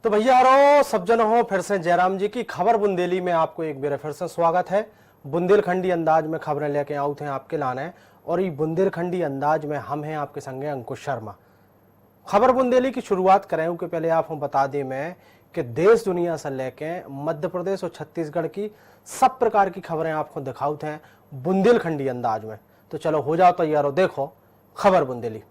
तो भैया और सब जन हो, फिर से जयराम जी की खबर बुंदेली में आपको एक बार फिर से स्वागत है। बुंदेलखंडी अंदाज में खबरें लेके आउत हैं आपके लाने, और ये बुंदेलखंडी अंदाज में हम हैं आपके संगे अंकुश शर्मा। खबर बुंदेली की शुरुआत करें उसके पहले आप हम बता दें मैं कि देश दुनिया से लेके मध्य प्रदेश और छत्तीसगढ़ की सब प्रकार की खबरें आपको दिखाउत हैं बुंदेलखंडी अंदाज में। तो चलो हो जाओ तैयार हो, देखो खबर बुंदेली।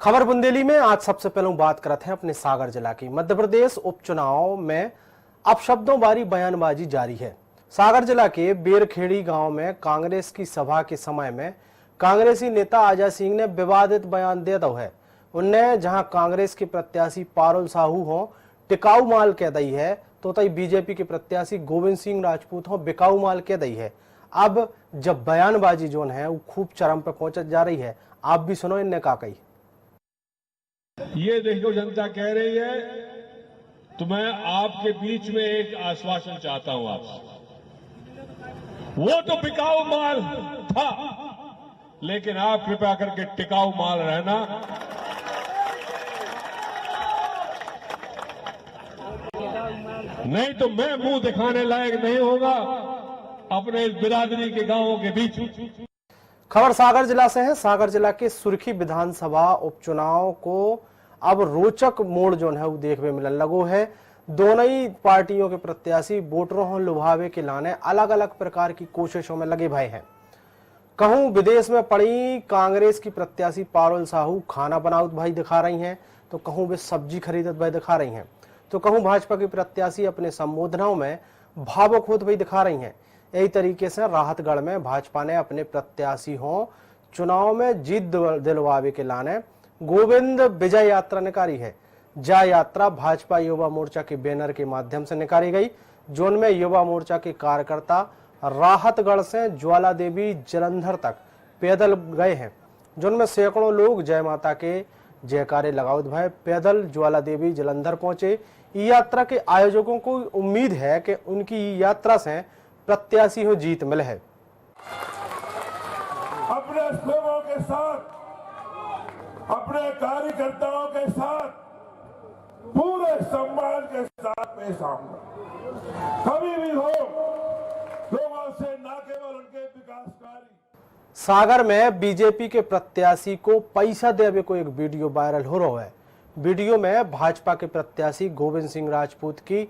खबर बुंदेली में आज सबसे पहले बात करते हैं अपने सागर जिला की। मध्य प्रदेश उपचुनाव में अपशब्दों बारी बयानबाजी जारी है। सागर जिला के बेरखेड़ी गांव में कांग्रेस की सभा के समय में कांग्रेसी नेता अजय सिंह ने विवादित बयान दे दो है। उनने जहां कांग्रेस के प्रत्याशी पारुल साहू हो टिकाऊ माल कह दी है, तो तई बीजेपी के प्रत्याशी गोविंद सिंह राजपूत हो बिकाऊ माल कह दी है। अब जब बयानबाजी जोन है वो खूब चरम पे पहुंच जा रही है, आप भी सुनो इनने का कही। ये देखो जनता कह रही है, तो मैं आपके बीच में एक आश्वासन चाहता हूं आपसे। वो तो बिकाऊ माल था, लेकिन आप कृपया करके टिकाऊ माल रहना। नहीं तो मैं मुंह दिखाने लायक नहीं होगा अपने इस बिरादरी के गांवों के बीच। खबर सागर जिला से है। सागर जिला के सुर्खी विधानसभा उपचुनाव को अब रोचक मोड़ जो है वो देखने मिलने लगो है। दोनों ही पार्टियों के प्रत्याशी वोटरों को लुभावे के लाने अलग अलग प्रकार की कोशिशों में लगे भाई हैं। कहूं विदेश में पड़ी कांग्रेस की प्रत्याशी पारुल साहू खाना बनाउत भाई दिखा रही हैं, तो कहूं वे सब्जी खरीदत भाई दिखा रही हैं, तो कहूं भाजपा की प्रत्याशी अपने संबोधनों में भावुक होत भाई दिखा रही हैं। यही तरीके से राहतगढ़ में भाजपा ने अपने प्रत्याशी हो चुनाव में जीत दिलवावे के लाने गोविंद विजय यात्रा निकाली है। जय यात्रा भाजपा युवा मोर्चा के बैनर के माध्यम से निकाली गई, जोन में युवा मोर्चा के कार्यकर्ता राहतगढ़ से ज्वाला देवी जलंधर तक पैदल गए हैं, जोन में सैकड़ों लोग जय माता के जयकारे लगाउत भाई पैदल ज्वाला देवी जलंधर पहुंचे। यात्रा के आयोजकों को उम्मीद है कि उनकी यात्रा से प्रत्याशी हो जीत मिले है। अपने सेवकों के साथ, अपने कार्यकर्ताओं के साथ पूरे सम्मान के साथ पेश आऊंगा। कभी भी हो लोगों से न केवल उनके विकासकारी। सागर में बीजेपी के प्रत्याशी को पैसा देवे को एक वीडियो वायरल हो रहा है। वीडियो में भाजपा के प्रत्याशी गोविंद सिंह राजपूत की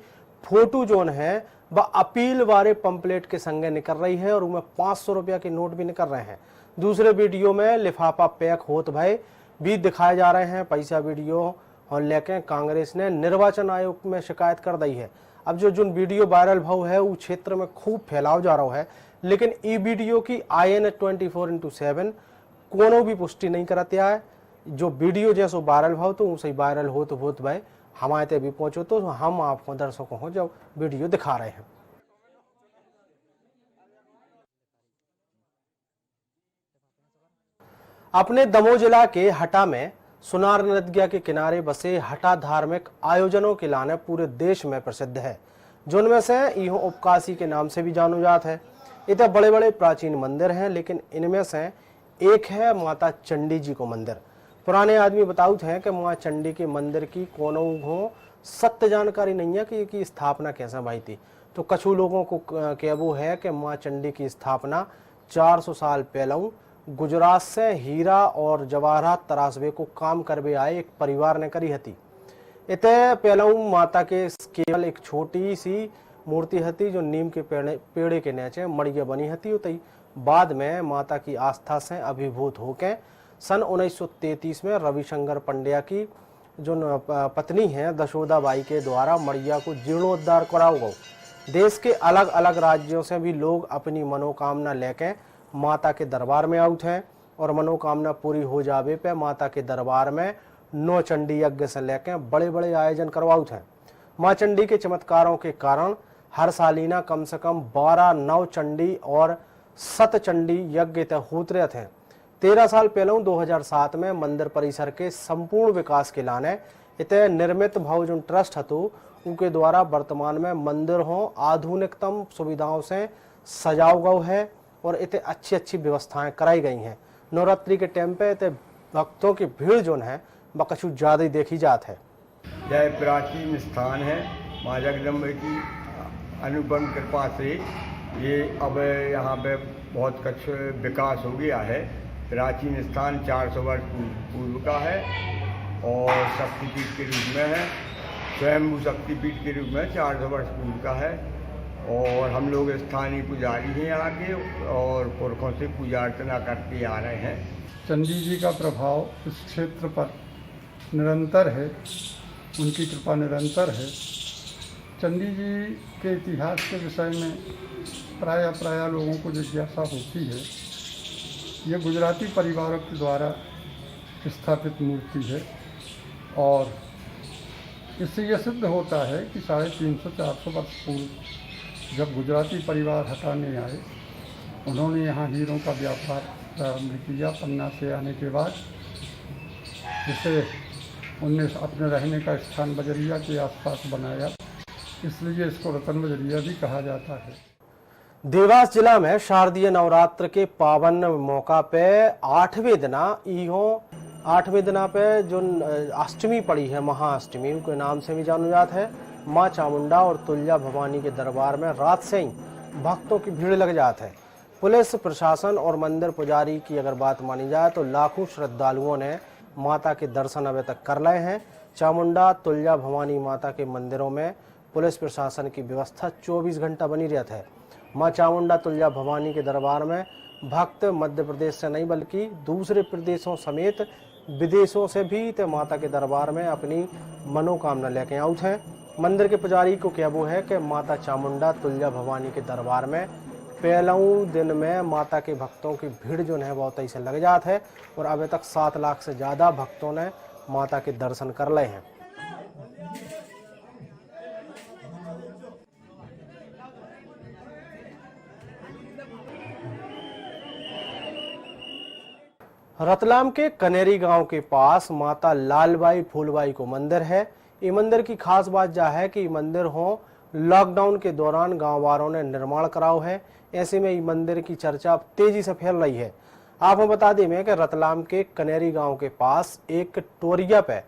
फोटो जोन है वह अपील वाले पंपलेट के संगे निकल रही है, और उनमें 500 रुपया के नोट भी निकल रहे हैं। दूसरे वीडियो में लिफाफा पैक होत भाई भी दिखाए जा रहे हैं। पैसा वीडियो और लेके कांग्रेस ने निर्वाचन आयोग में शिकायत कर दी है। अब जो वीडियो वायरल भाव है वो क्षेत्र में खूब फैलाव जा रहा है, लेकिन ई वीडियो की IN 24/7 कोनो भी पुष्टि नहीं करते है। जो वीडियो जैसो वायरल भाव तो उसे वायरल होत भाई हमारे ते भी पहुंचो, तो हम आपको दर्शकों को जो वीडियो दिखा रहे हैं। अपने दमोह जिला के हटा में सुनार नदिया के किनारे बसे हटा धार्मिक आयोजनों के लाने पूरे देश में प्रसिद्ध है, जिनमें से इहो उपकाशी के नाम से भी जानो जात है। इतने बड़े बड़े प्राचीन मंदिर हैं, लेकिन इनमें से एक है माता चंडी जी को मंदिर। पुराने आदमी बताउत हैं कि माँ चंडी के मंदिर की कोनो हो सत्य जानकारी नहीं है कि इसकी स्थापना कैसे भाई थी। तो कछु लोगों को कहवो है कि माँ चंडी की स्थापना 400 साल पहले गुजरात से हीरा और जवाहरात तराशवे को काम करवे आए एक परिवार ने करी हती। इतने पहले माता के केवल एक छोटी सी मूर्ति हती जो नीम के पेड़े के नीचे मड़िया बनी हती। उतई बाद में माता की आस्था से अभिभूत होके सन 1933 में रविशंकर पंड्या की जो पत्नी है दशोदा बाई के द्वारा मड़िया को जीर्णोद्धार कराओ गो। देश के अलग अलग राज्यों से भी लोग अपनी मनोकामना लेके माता के दरबार में आउट हैं, और मनोकामना पूरी हो जावे पे माता के दरबार में 9 चंडी यज्ञ से लेके बड़े बड़े आयोजन करवाउत हैं। माँ चंडी के चमत्कारों के कारण हर सालीना कम से कम 12 नव चंडी और 7 चंडी यज्ञ होते थे। 13 साल पहले 2007 में मंदिर परिसर के संपूर्ण विकास के लाने इतने निर्मित भाव जो ट्रस्ट हतो उनके द्वारा वर्तमान में मंदिर हो आधुनिकतम सुविधाओं से सजाओ गौ है और इतने अच्छी व्यवस्थाएं कराई गई हैं। नवरात्रि के टाइम पे इतने भक्तों की भीड़ जो है वह कछु ज़्यादा ही देखी जात है। यह प्राचीन स्थान है। माँ जगदम्बा की अनुपम कृपा से ये अब यहाँ पे बहुत कुछ विकास हो गया है। प्राचीन स्थान 400 वर्ष पूर्व का है और शक्तिपीठ के रूप में है, स्वयंभू शक्तिपीठ के रूप में 400 वर्ष पूर्व का है। और हम लोग स्थानीय पुजारी हैं यहाँ के और पुरखों से पूजा अर्चना करते आ रहे हैं। चंडी जी का प्रभाव इस क्षेत्र पर निरंतर है, उनकी कृपा निरंतर है। चंडी जी के इतिहास के विषय में प्राय लोगों को जिज्ञासा होती है। ये गुजराती परिवारों के द्वारा स्थापित मूर्ति है और इससे यह सिद्ध होता है कि 350-400 वर्ष पूर्व जब गुजराती परिवार हटाने आए, उन्होंने यहाँ हीरों का व्यापार प्रारंभ किया। पन्ना से आने के बाद जिसे उनने अपने रहने का स्थान बजरिया के आसपास बनाया, इसलिए इसको रतन बजरिया भी कहा जाता है। देवास जिला में शारदीय नवरात्र के पावन मौका पे 8वें दिना पे जो अष्टमी पड़ी है, महाअष्टमी उनके नाम से भी जाना जाता है। माँ चामुंडा और तुल्जा भवानी के दरबार में रात से ही भक्तों की भीड़ लग जाती है। पुलिस प्रशासन और मंदिर पुजारी की अगर बात मानी जाए तो लाखों श्रद्धालुओं ने माता के दर्शन अभी तक कर लिए हैं। चामुंडा तुल्जा भवानी माता के मंदिरों में पुलिस प्रशासन की व्यवस्था 24 घंटा बनी रहती है। माँ चामुंडा तुल्जा भवानी के दरबार में भक्त मध्य प्रदेश से नहीं बल्कि दूसरे प्रदेशों समेत विदेशों से भी ते माता के दरबार में अपनी मनोकामना लेके आउट हैं। मंदिर के पुजारी को कहबो है कि माता चामुंडा तुल्जा भवानी के दरबार में पहलू दिन में माता के भक्तों की भीड़ जो है बहुत ऐसे लग जात है और अभी तक 7 लाख से ज़्यादा भक्तों ने माता के दर्शन कर लिए हैं। रतलाम के कनेरी गांव के पास माता लालबाई फूलबाई को मंदिर है। ये मंदिर की खास बात यह है कि ये मंदिर हो लॉकडाउन के दौरान गांव वालों ने निर्माण कराओ है। ऐसे में ये मंदिर की चर्चा तेजी से फैल रही है। आपको बता दें कि रतलाम के कनेरी गांव के पास एक टोरिया पे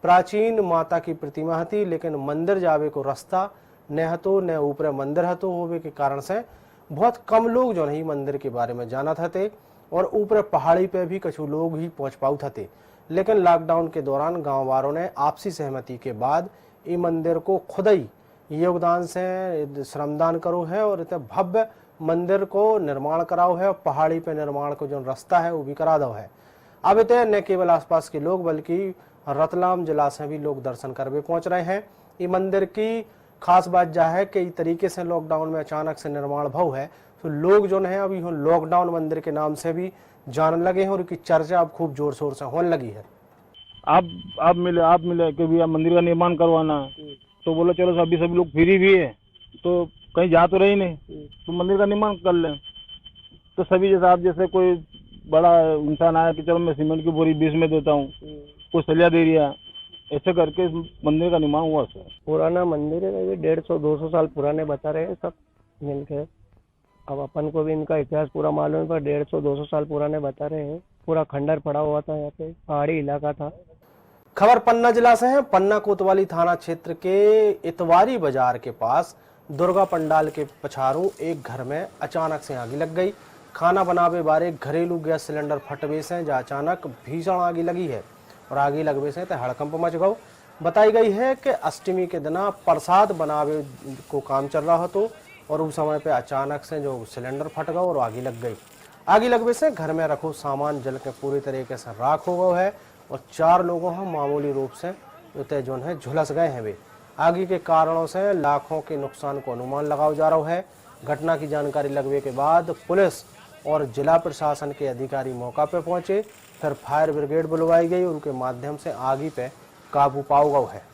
प्राचीन माता की प्रतिमा थी, लेकिन मंदिर जावे को रास्ता न हतो न ऊपर मंदिर हतो होवे के कारण से बहुत कम लोग जो नहीं मंदिर के बारे में जाना थे और ऊपर पहाड़ी पे भी कुछ लोग ही पहुंच पाऊ थे। लेकिन लॉकडाउन के दौरान गांव वालों ने आपसी सहमति के बाद ये मंदिर को खुद ही योगदान से श्रमदान करो है और इतने भव्य मंदिर को निर्माण कराओ है और पहाड़ी पे निर्माण को जो रास्ता है वो भी करा दो है। अब इतने न केवल आसपास के लोग बल्कि रतलाम जिला से भी लोग दर्शन करने पहुंच रहे हैं। ये मंदिर की खास बात यह है कि इस तरीके से लॉकडाउन में अचानक से निर्माण भाव है तो लोग जो है अभी लॉकडाउन मंदिर के नाम से भी जानने लगे हैं और उनकी चर्चा अब खूब जोर शोर से होने लगी है। आप मिले कि भैया मंदिर का निर्माण करवाना, तो बोले चलो अभी सभी लोग फ्री भी है तो कहीं जा तो रही नहीं, तो मंदिर का निर्माण कर लें। तो सभी जैसे कोई बड़ा इंसान आया कि चलो मैं सीमेंट की बोरी 20 में देता हूँ, कोई सलिया दे दिया, ऐसे करके मंदिर का निर्माण हुआ सर। पुराना मंदिर है, 150-200 साल पुराने बता रहे हैं सब मिलकर। अब अपन को भी इनका इतिहास पूरा मालूम है, पर 150-200 साल पुराने बता रहे हैं। पूरा खंडर पड़ा हुआ था, यहाँ पे पहाड़ी इलाका था। खबर पन्ना जिला से है। पन्ना कोतवाली थाना क्षेत्र के इतवारी बाजार के पास दुर्गा पंडाल के पछारू एक घर में अचानक से आग लग गई। खाना बनावे बारे घरेलू गैस सिलेंडर फटवे से जहाँ अचानक भीषण आग लगी है और आग लगने से हड़कंप मच गयो। बताई गई है कि अष्टमी के दिन प्रसाद बनावे को काम चल रहा तो और उस समय पे अचानक से जो सिलेंडर फट गया और आग लग गई। आग लगने से घर में रखो सामान जल के पूरी तरीके से राख हो गया है और 4 लोगों हैं मामूली रूप से उतने जो है झुलस गए हैं। वे आग के कारणों से लाखों के नुकसान को अनुमान लगाया जा रहा है। घटना की जानकारी लगने के बाद पुलिस और जिला प्रशासन के अधिकारी मौका पर पहुंचे, फिर फायर ब्रिगेड बुलवाई गई, उनके माध्यम से आग पे काबू पाओ गया है।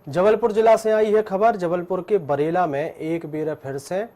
जबलपुर जिला से आई है खबर। जबलपुर के बरेला में एक बेर फिर से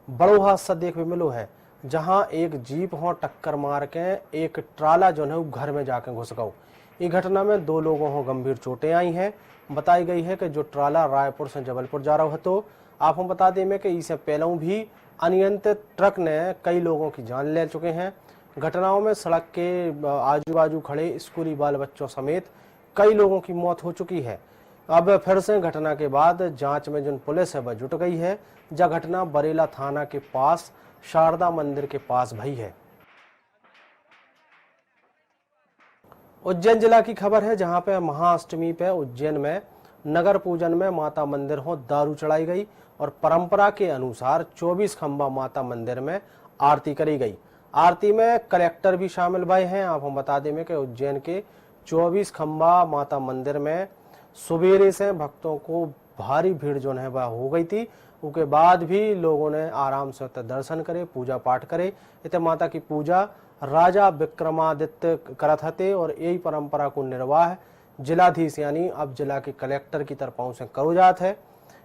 बड़ो हादसा देखने मिलो है, जहां एक जीप हो टक्कर मार के एक ट्राला जो है घर में जाके घुस गयो। इस घटना में 2 लोगों को गंभीर चोटें आई हैं। बताई गई है कि जो ट्राला रायपुर से जबलपुर जा रहा है, तो आप हम बता दें कि इससे पहले भी अनियंत्रित ट्रक ने कई लोगों की जान ले चुके हैं। घटनाओं में सड़क के आजू बाजू खड़े स्कूली बाल बच्चों समेत कई लोगों की मौत हो चुकी है। अब फिर से घटना के बाद जांच में जो पुलिस है वह जुट गई है। जब घटना बरेला थाना के पास शारदा मंदिर के पास भई है। उज्जैन जिला की खबर है, जहां पे महाअष्टमी पे उज्जैन में नगर पूजन में माता मंदिर हो दारू चढ़ाई गई और परंपरा के अनुसार 24 खंबा माता मंदिर में आरती करी गई। आरती में कलेक्टर भी शामिल भए हैं। आप हम बता दें कि उज्जैन के 24 खंबा माता मंदिर में सुबेरे से भक्तों को भारी भीड़ जो है वह हो गई थी। उसके बाद भी लोगों ने आराम से दर्शन करे, पूजा पाठ करे। इतने माता की पूजा राजा विक्रमादित्य करत हते और यही परंपरा को निर्वाह जिलाधीश यानी अब जिला के कलेक्टर की तरफों से करो जात है।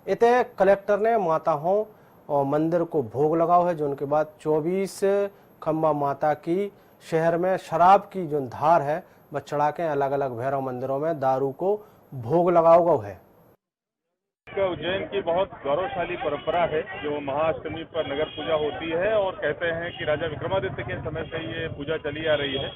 इतने कलेक्टर ने माता हो और मंदिर को भोग लगाओ है, जो उनके बाद 24 खंबा माता की शहर में शराब की जो धार है वह चढ़ा के अलग अलग भैरव मंदिरों में दारू को भोग लगाओ गौ है। उज्जैन की बहुत गौरवशाली परंपरा है जो महाअष्टमी पर नगर पूजा होती है और कहते हैं कि राजा विक्रमादित्य के समय से ये पूजा चली आ रही है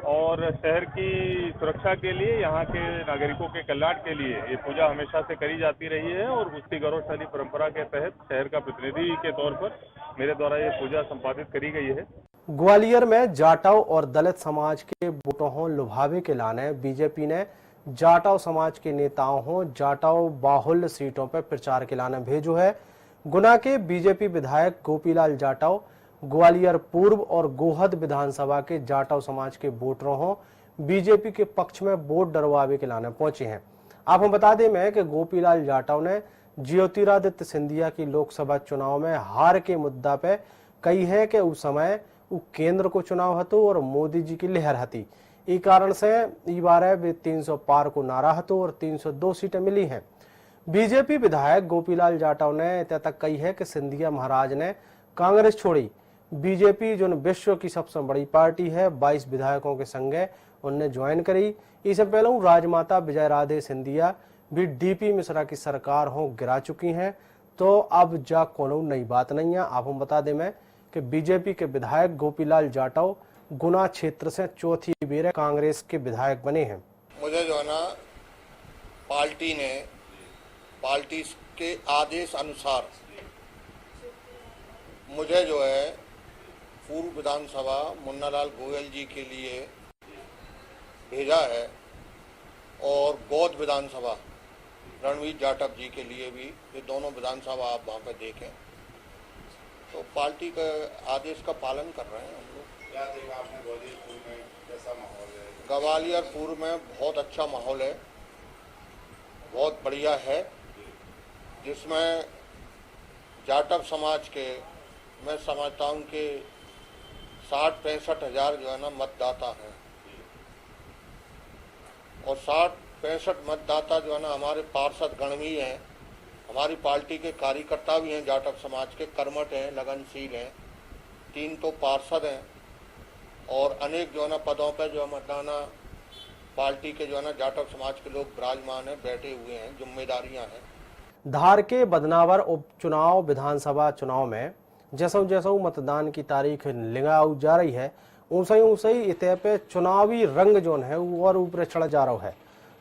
और शहर की सुरक्षा के लिए, यहाँ के नागरिकों के कल्याण के लिए ये पूजा हमेशा से करी जाती रही है और उसी गौरवशाली परंपरा के तहत शहर का प्रतिनिधि के तौर पर मेरे द्वारा ये पूजा संपादित करी गई है। ग्वालियर में जाटव और दलित समाज के वोटों लुभावे के लाने बीजेपी ने जाटव समाज के नेताओं हो जाटव बाहुल्य सीटों पर प्रचार के लाने भेजो है। गुना के बीजेपी विधायक गोपीलाल जाटव ग्वालियर पूर्व और गोहद विधानसभा के जाटव समाज के वोटरों हो बीजेपी के पक्ष में वोट डरवावे के लाने पहुंचे हैं। आप हम बता दें कि गोपीलाल जाटव ने ज्योतिरादित्य सिंधिया की लोकसभा चुनाव में हार के मुद्दा पे कही है कि उस समय केंद्र को चुनाव हतो और मोदी जी की लहर हती। इस कारण से इस बार 300 पार को नारा हतो और 302 सीटें मिली हैं। बीजेपी विधायक गोपीलाल जाटव ने इतना तक कही है कि सिंधिया महाराज ने कांग्रेस छोड़ी, बीजेपी जो विश्व की सबसे बड़ी पार्टी है 22 विधायकों के संगे उनने ज्वाइन करी। इससे पहले राजमाता विजय राधे सिंधिया भी डीपी मिश्रा की सरकार हो गिरा चुकी हैं, तो अब जा कोनो नई बात नहीं है। आप हम बता दें मैं कि बीजेपी के विधायक गोपीलाल जाटव गुना क्षेत्र से चौथी बेर कांग्रेस के विधायक बने हैं। मुझे जो है ना पार्टी के आदेश अनुसार मुझे जो है पूर्व विधानसभा मुन्नालाल गोयल जी के लिए भेजा है और बौद्ध विधानसभा रणवीर जाटव जी के लिए भी। ये दोनों विधानसभा आप वहाँ पर देखें तो पार्टी के आदेश का पालन कर रहे हैं हम लोग। क्या देखा आपने ग्वालियरपुर में, कैसा माहौल है? ग्वालियरपुर में बहुत अच्छा माहौल है, बहुत बढ़िया है, जिसमें जाटव समाज के मैं समझता हूँ कि 60-65 हज़ार जो है ना मतदाता हैं और 60-65 मतदाता जो है ना हमारे पार्षद गण भी हैं, हमारी पार्टी के कार्यकर्ता भी हैं, जाटव समाज के कर्मठ हैं, लगनशील हैं, 3 तो पार्षद हैं और अनेक जो है ना पदों पर जो मतदाना पार्टी के जो है ना जाटव समाज के लोग विराजमान हैं, बैठे हुए हैं, जिम्मेदारियां हैं। धार के बदनावर उपचुनाव विधानसभा चुनाव में जैसा जैसा मतदान की तारीख लिंगाई जा रही है ऊंचाई इतने पे चुनावी रंग जो है वो और ऊपर चढ़ जा रहा है।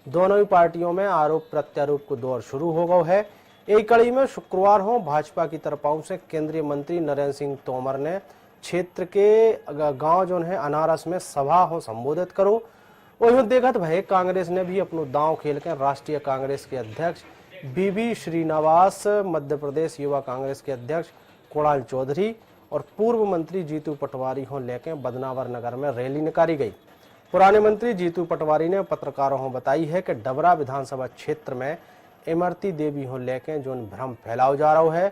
दोनों ही पार्टियों में आरोप प्रत्यारोप को दौर शुरू हो गया है। एक कड़ी में शुक्रवार हो भाजपा की तरफों से केंद्रीय मंत्री नरेंद्र सिंह तोमर ने क्षेत्र के गांव जो है अनारस में सभा हो संबोधित करो। वही देखत भाई कांग्रेस ने भी अपनो दांव खेल के राष्ट्रीय कांग्रेस के अध्यक्ष बीबी श्रीनिवास, मध्य प्रदेश युवा कांग्रेस के अध्यक्ष कुणाल चौधरी और पूर्व मंत्री जीतू पटवारी हो लेके बदनावर नगर में रैली निकाली गई। पुराने मंत्री जीतू पटवारी ने पत्रकारों को बताई है कि डबरा विधानसभा क्षेत्र में इमरती देवी हो लेके जो भ्रम फैलाव जा रहा है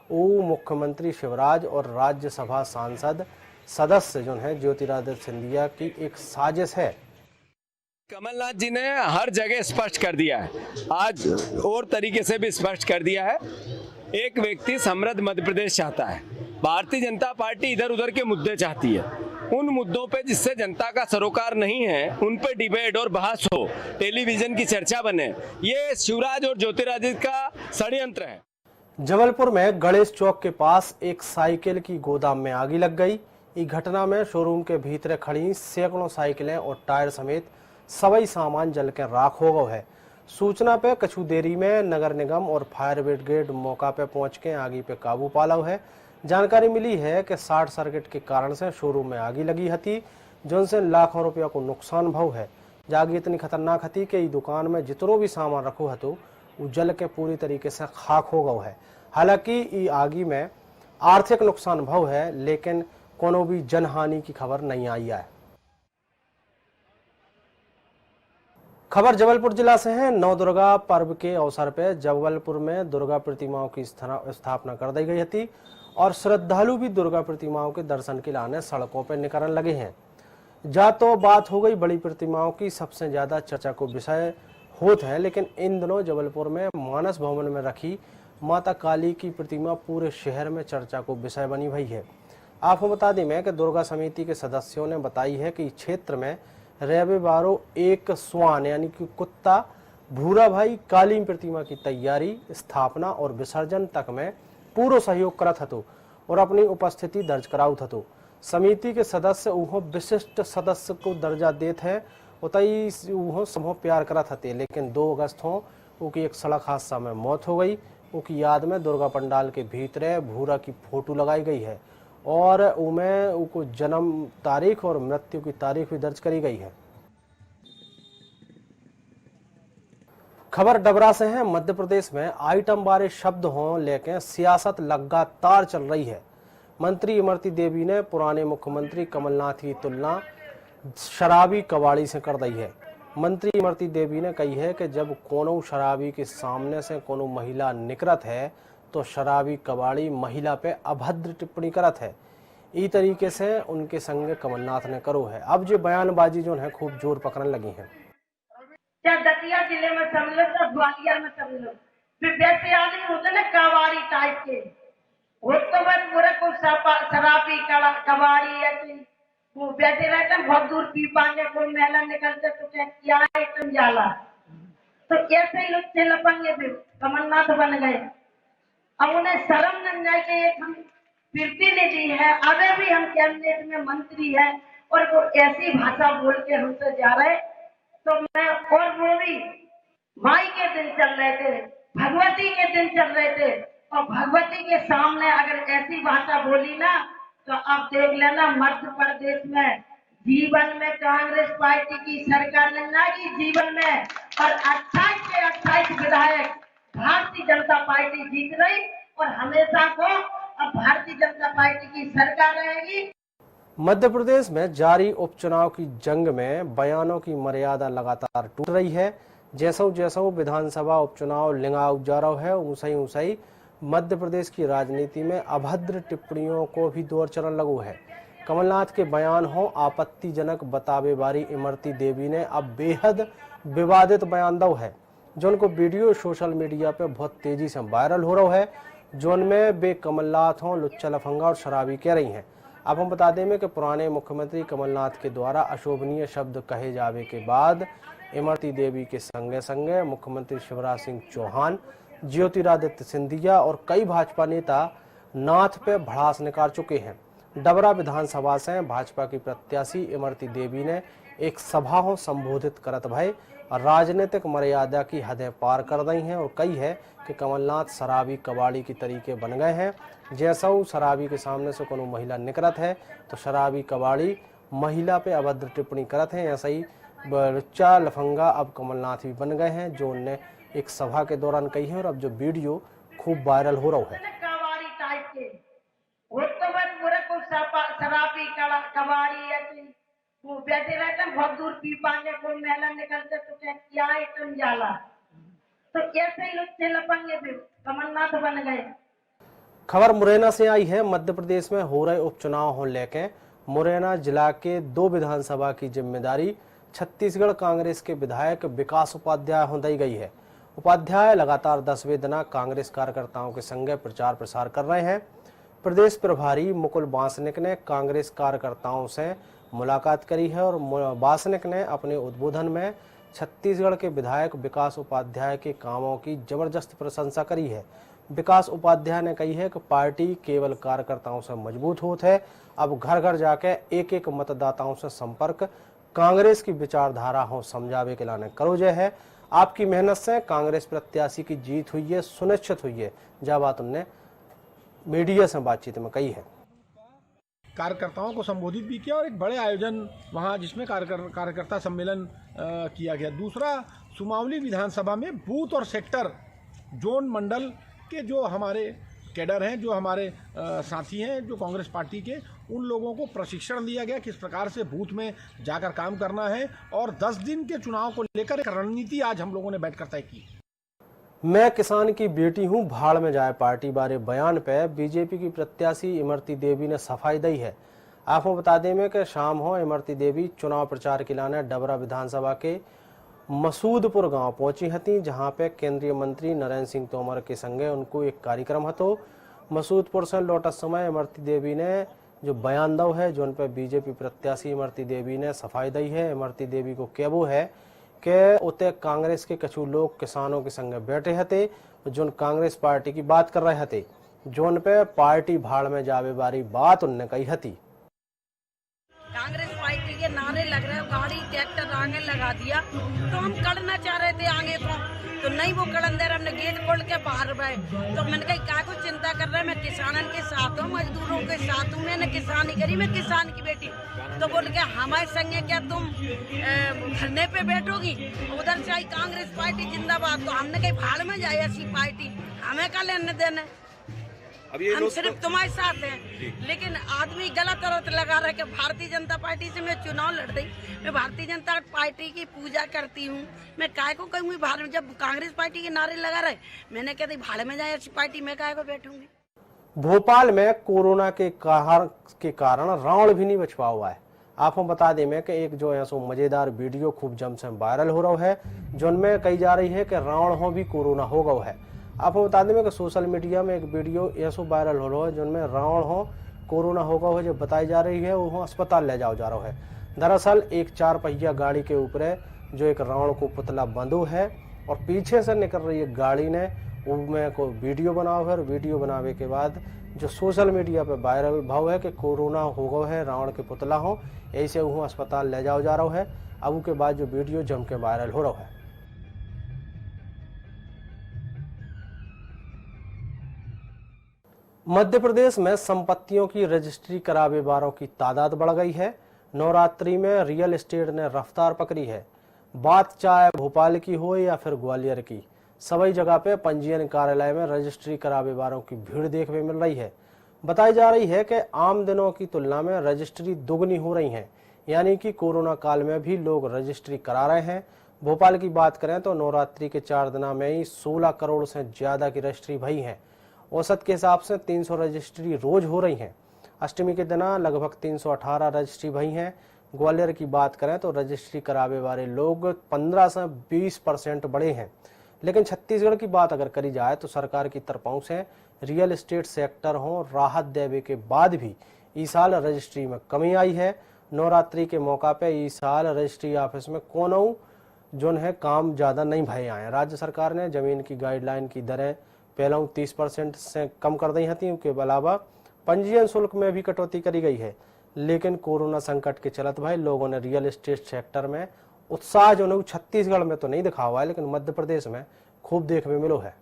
वो मुख्यमंत्री शिवराज और राज्यसभा सांसद सदस्य जो है ज्योतिरादित्य सिंधिया की एक साजिश है। कमलनाथ जी ने हर जगह स्पष्ट कर दिया है, आज और तरीके से भी स्पष्ट कर दिया है। एक व्यक्ति समृद्ध मध्य प्रदेश चाहता है, भारतीय जनता पार्टी इधर उधर के मुद्दे चाहती है। उन मुद्दों पे जिससे जनता का सरोकार नहीं है, उन पे डिबेट और बहस हो, टेलीविजन की चर्चा बने, ये शिवराज और ज्योतिरादित्य का षड्यंत्र है। जबलपुर में गणेश चौक के पास एक साइकिल की गोदाम में आग लग गई। इस घटना में शोरूम के भीतर खड़ी सैकड़ों साइकिलें और टायर समेत सभी सामान जल के राख हो गए है। सूचना पे कछु देरी में नगर निगम और फायर ब्रिगेड मौका पे पहुंच के आगी पे काबू पाला है। जानकारी मिली है कि शॉर्ट सर्किट के कारण से शोरूम में आगी लगी थी, जिनसे लाखों रुपया को नुकसान भव है। आग इतनी खतरनाक थी कि दुकान में जितनो भी सामान रखो हतो वो जल के पूरी तरीके से खाक हो गए है। हालांकि ई आगी में आर्थिक नुकसान भव है, लेकिन कोनो भी जनहानि की खबर नहीं आई है। खबर जबलपुर जिला से है। नवदुर्गा पर्व के अवसर पर जबलपुर में दुर्गा प्रतिमाओं की स्थापना कर दी गई थी और श्रद्धालु भी दुर्गा प्रतिमाओं के दर्शन के लाने सड़कों पर निकलने लगे हैं। जा तो बात हो गई बड़ी प्रतिमाओं की, सबसे ज्यादा चर्चा को विषय होता है, लेकिन इन दिनों जबलपुर में मानस भवन में रखी माता काली की प्रतिमा पूरे शहर में चर्चा को विषय बनी हुई है। आपको बता दें कि दुर्गा समिति के सदस्यों ने बताई है कि क्षेत्र में रविवारों एक स्वान यानी कि कुत्ता भूरा भाई काली प्रतिमा की तैयारी, स्थापना और विसर्जन तक में पूरा सहयोग करत हतो और अपनी उपस्थिति दर्ज कराउत हतो। समिति के सदस्य उहो विशिष्ट सदस्य को दर्जा देते हैं, उतई उहो समूह प्यार करत हते, लेकिन 2 अगस्त हो उनकी एक सड़क हादसा में मौत हो गई। उनकी याद में दुर्गा पंडाल के भीतर भूरा की फोटो लगाई गई है और उनमें उनको जन्म तारीख और मृत्यु की तारीख भी दर्ज करी गई है। खबर डबरा से है। मध्य प्रदेश में आइटम बारे शब्द हों लेकिन सियासत लगातार चल रही है। मंत्री इमरती देवी ने पुराने मुख्यमंत्री कमलनाथ की तुलना शराबी कबाड़ी से कर दी है। मंत्री इमरती देवी ने कही है कि जब कोनो शराबी के सामने से कोनो महिला निकलत है तो शराबी कबाड़ी महिला पे अभद्र टिप्पणी करत है। इस तरीके से उनके संग कमलनाथ ने करो है। अब जो बयानबाजी जो है खूब जोर पकड़ने लगी है। चाहे दतिया जिले में समझ लो, चाहे ग्वालियर में समझ लो, फिर वैसे आदमी होते ना कबाड़ी टाइप के, वो तो बस पूरा को शराबी कबाड़ी ऐसी वो बैठे रहते हैं। बहुत दूर पी पाने को मेला निकलते तो क्या है तुम जाला, तो कैसे ही लोग थे लपंगे फिर कमलनाथ बन गए। अब उन्हें शर्म नहीं जाए कि एक हम फिरती नहीं दी है, अबे भी हम कैबिनेट में मंत्री है और वो ऐसी भाषा बोल के हमसे जा रहे। तो मैं और वो भी माई के दिन चल रहे थे, भगवती के दिन चल रहे थे, और भगवती के सामने अगर ऐसी भाषा बोली ना तो आप देख लेना मध्य प्रदेश में जीवन में कांग्रेस पार्टी की सरकार नहीं आएगी जीवन में, और 28 के 28 विधायक भारतीय जनता पार्टी जीत रही और हमेशा को अब भारतीय जनता पार्टी की सरकार रहेगी। मध्य प्रदेश में जारी उपचुनाव की जंग में बयानों की मर्यादा लगातार टूट रही है। जैसो जैसो विधानसभा उपचुनाव लिंगाऊ जा रहा है, ऊंचाई मध्य प्रदेश की राजनीति में अभद्र टिप्पणियों को भी दौर चरण लगू है। कमलनाथ के बयान हो आपत्तिजनक बतावे बारी इमरती देवी ने अब बेहद विवादित बयान दो है, जो उनको वीडियो सोशल मीडिया पे बहुत तेजी से वायरल हो रहा है, जो उनमें वे कमलनाथ हों लुच्चा लफंगा और शराबी कह रही हैं। अब हम बता दें कि पुराने मुख्यमंत्री कमलनाथ के द्वारा अशोभनीय शब्द कहे जावे के बाद इमरती देवी के संगे संगे मुख्यमंत्री शिवराज सिंह चौहान, ज्योतिरादित्य सिंधिया और कई भाजपा नेता नाथ पे भड़ास निकाल चुके हैं। डबरा विधानसभा से भाजपा की प्रत्याशी इमरती देवी ने एक सभा को संबोधित करत भय राजनीतिक मर्यादा की हदें पार कर दी हैं और कही है कि कमलनाथ शराबी कबाड़ी की तरीके बन गए हैं। जैसा शराबी के सामने से कोनो महिला निकलत है तो शराबी कबाड़ी महिला पे अभद्र टिप्पणी करत हैं। ऐसा ही लुच्चा लफंगा अब कमलनाथ भी बन गए हैं, जो उनने एक सभा के दौरान कही है और अब जो वीडियो खूब वायरल हो रहा है। कबाड़ी टाइप के वो तो बस पूरा को शराबी कबाड़ी ऐसी वो बैठे रहते हैं। बहुत दूर पी पाने को मेला निकलते तो क्या है तुम जाला, तो कैसे ही लोग लपंगे फिर कमलनाथ बन गए। खबर मुरैना से आई है। मध्य प्रदेश में हो रहे उपचुनाव हो लेके मुरैना जिला के 2 विधानसभा की जिम्मेदारी छत्तीसगढ़ कांग्रेस के विधायक विकास उपाध्याय होंदई गई है। उपाध्याय लगातार 10वें दिन कांग्रेस कार्यकर्ताओं के संग प्रचार प्रसार कर रहे हैं। प्रदेश प्रभारी मुकुल वासनिक ने कांग्रेस कार्यकर्ताओं से मुलाकात करी है और वासनिक ने अपने उद्बोधन में छत्तीसगढ़ के विधायक विकास उपाध्याय के कामों की जबरदस्त प्रशंसा करी है। विकास उपाध्याय ने कही है कि पार्टी केवल कार्यकर्ताओं से मजबूत होती है, अब घर घर जाके एक एक मतदाताओं से संपर्क कांग्रेस की विचारधारा हो समझावे के लाने करो जय है। आपकी मेहनत से कांग्रेस प्रत्याशी की जीत हुई है, सुनिश्चित हुई है। जब बात उन्होंने मीडिया से बातचीत में कही है। कार्यकर्ताओं को संबोधित भी किया और एक बड़े आयोजन वहां जिसमें कार्यकर्ता सम्मेलन किया गया। दूसरा, सुमावली विधानसभा में बूथ और सेक्टर जोन मंडल के जो हमारे कैडर हैं, जो हमारे साथी हैं, जो कांग्रेस पार्टी के, उन लोगों को प्रशिक्षण दिया गया किस प्रकार से बूथ में जाकर काम करना है और 10 दिन के चुनाव को लेकर एक रणनीति आज हम लोगों ने बैठकर तय की। मैं किसान की बेटी हूं, भाड़ में जाए पार्टी बारे बयान पे बीजेपी की प्रत्याशी इमरती देवी ने सफाई दी है। आपको बता दें में कि शाम हो इमरती देवी चुनाव प्रचार के लाने डबरा विधानसभा के मसूदपुर गांव पहुंची हती, जहां पे केंद्रीय मंत्री नरेंद्र सिंह तोमर के संगे उनको एक कार्यक्रम हतो। मसूदपुर से लौटत समय इमरती देवी ने जो बयान दो है, जो उन पे बीजेपी प्रत्याशी इमरती देवी ने सफाई दी है। इमरती देवी को कहबो है कि उते कांग्रेस के कछु लोग किसानों के संगे बैठे हते, जो कांग्रेस पार्टी की बात कर रहे हते, जोन पे पार्टी भाड़ में जावे बारी बात उनने कही हती। कांग्रेस पार्टी के नारे लग रहे, गाड़ी ट्रैक्टर आगे लगा दिया, तो हम कड़ना चाह रहे थे आगे तो नहीं वो कड़न दे रहे, हमने गेट खोल के बाहर गए। तो मैंने कहा क्या कुछ चिंता कर रहे हैं, मैं किसानन के साथ हूँ, मजदूरों के साथ हूँ, मैंने किसानी करी, मैं किसान की बेटी। तो बोल के हमारे संगे क्या तुम धरने पे बैठोगी, उधर से आई कांग्रेस पार्टी जिंदाबाद। तो हमने कही भाड़ में जाए ऐसी पार्टी, हमें क्या लेने देने, हम सिर्फ तुम्हारे साथ हैं। लेकिन आदमी गलत आरोप लगा रहा है कि भारतीय जनता पार्टी से मैं चुनाव लड़ रही, मैं भारतीय जनता पार्टी की पूजा करती हूँ, मैं काय को कहूँगी भाड़ में, जब कांग्रेस पार्टी के नारे लगा रहे, मैंने कहती भाड़ में जाए ऐसी पार्टी, मैं काय को बैठूंगी। भोपाल में कोरोना के कारण रावण भी नहीं बच पा हुआ है। आपको बता दें में कि एक जो ऐसा मजेदार वीडियो खूब जम से वायरल हो रहा है, जिनमें कही जा रही है कि रावण हो भी कोरोना हो गया है। आपको बता दें कि सोशल मीडिया में एक वीडियो ऐसा वायरल हो रहा है, जिनमें रावण हो कोरोना हो गया है, जो बताई जा रही है वो अस्पताल ले जाओ जा रहा है। दरअसल एक 4 पहिया गाड़ी के ऊपर जो एक रावण को पुतला बंधो है और पीछे से निकल रही है गाड़ी ने उनमें को वीडियो बनाओ है। और वीडियो बनावे के बाद जो सोशल मीडिया पे वायरल भाव है कि कोरोना हो गया है, रावण के पुतला हो, ऐसे वो अस्पताल ले जाओ जा रहा है। अब के बाद जो वीडियो जम के वायरल हो रहा है। मध्य प्रदेश में संपत्तियों की रजिस्ट्री करावे वालों की तादाद बढ़ गई है। नवरात्रि में रियल एस्टेट ने रफ्तार पकड़ी है। बात चाहे भोपाल की हो या फिर ग्वालियर की, सभी जगह पे पंजीयन कार्यालय में रजिस्ट्री करावे वालों की भीड़ देखने मिल रही है। बताई जा रही है कि आम दिनों की तुलना में रजिस्ट्री दुगनी हो रही है, यानी कि कोरोना काल में भी लोग रजिस्ट्री करा रहे हैं। भोपाल की बात करें तो नवरात्रि के 4 दिनों में ही 16 करोड़ से ज्यादा की रजिस्ट्री भई है। औसत के हिसाब से 300 रजिस्ट्री रोज हो रही हैं। अष्टमी के दिन लगभग 318 रजिस्ट्री भई हैं। ग्वालियर की बात करें तो रजिस्ट्री करावे वाले लोग 15 से 20% बढ़े हैं। लेकिन छत्तीसगढ़ की बात अगर करी जाए तो सरकार की तरफों से रियल एस्टेट सेक्टर हो राहत देवे के बाद भी इस साल रजिस्ट्री में कमी आई है। नवरात्रि के मौका पे इस साल रजिस्ट्री ऑफिस में कोनो जो है काम ज़्यादा नहीं भय आए। राज्य सरकार ने जमीन की गाइडलाइन की दरें पहले 30% से कम कर दी थी। उसके अलावा पंजीयन शुल्क में भी कटौती करी गई है। लेकिन कोरोना संकट के चलते भाई लोगों ने रियल एस्टेट सेक्टर में उत्साह जो है छत्तीसगढ़ में तो नहीं दिखा हुआ है, लेकिन मध्य प्रदेश में खूब देखने मिलो है।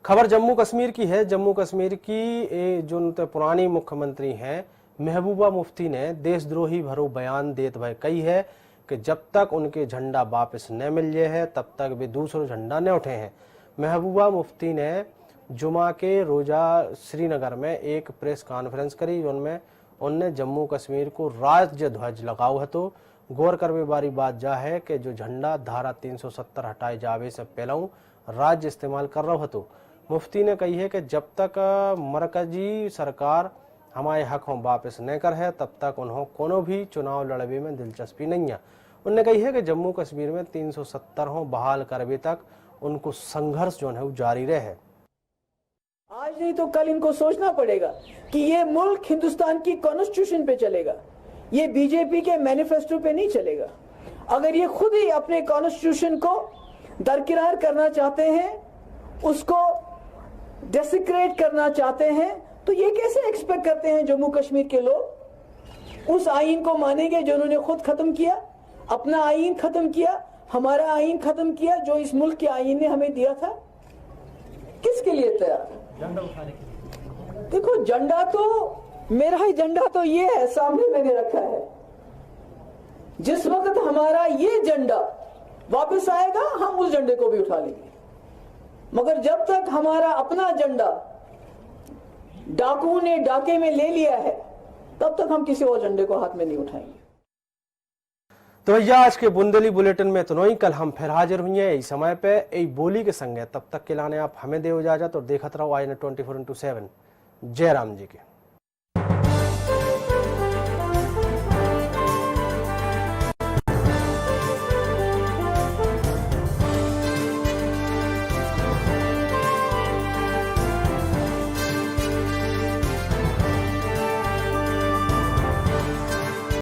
खबर जम्मू कश्मीर की है। जम्मू कश्मीर की जो पुरानी मुख्यमंत्री हैं महबूबा मुफ्ती ने देशद्रोही भरो बयान देते भाई कही है कि जब तक उनके झंडा वापस न मिल जाए है तब तक वे दूसरा झंडा न उठे हैं। महबूबा मुफ्ती ने जुमा के रोजा श्रीनगर में एक प्रेस कॉन्फ्रेंस करी, उनमें उनने जम्मू कश्मीर को राज्य ध्वज लगाओ है। तो गौर करने वाली बात जा है कि जो झंडा धारा 370 हटाए जावे से पहले राज्य इस्तेमाल कर रहा है। तो मुफ्ती ने कही है कि जब तक मरकजी सरकार हमारे हक हों वापस न कर है तब तक उन्हों कोनो भी चुनाव लड़बे में दिलचस्पी नहीं है। उनने कही है कि जम्मू कश्मीर में 370 हों बहाल करबे तक उनको संघर्ष जो है वो जारी रहे। आज नहीं तो कल इनको सोचना पड़ेगा कि ये मुल्क हिंदुस्तान की कॉन्स्टिट्यूशन पे चलेगा, ये बीजेपी के मैनिफेस्टो पे नहीं चलेगा। अगर ये खुद ही अपने कॉन्स्टिट्यूशन को दरकिरार करना चाहते हैं, उसको डेसिक्रेट करना चाहते हैं, तो ये कैसे एक्सपेक्ट करते हैं जम्मू कश्मीर के लोग उस आईन को मानेंगे जो उन्होंने खुद खत्म किया, अपना आईन खत्म किया, हमारा आईन खत्म किया जो इस मुल्क के आईन ने हमें दिया था। किसके लिए तैयार? झंडा उठाने के लिए। देखो झंडा तो मेरा ही झंडा तो ये है, सामने मैंने रखा है। जिस वक्त हमारा ये झंडा वापस आएगा हम उस झंडे को भी उठा लेंगे, मगर जब तक हमारा अपना झंडा डाकुओं ने डाके में ले लिया है तब तक हम किसी और झंडे को हाथ में नहीं उठाएंगे। तो भैया आज के बुंदेली बुलेटिन में तो नहीं, कल हम फिर हाजिर हुई हैं यही समय पे यही बोली के संगे। तब तक के लाने आप हमें दे इजाजत और देखते रहो INA 24/7। जय राम जी के।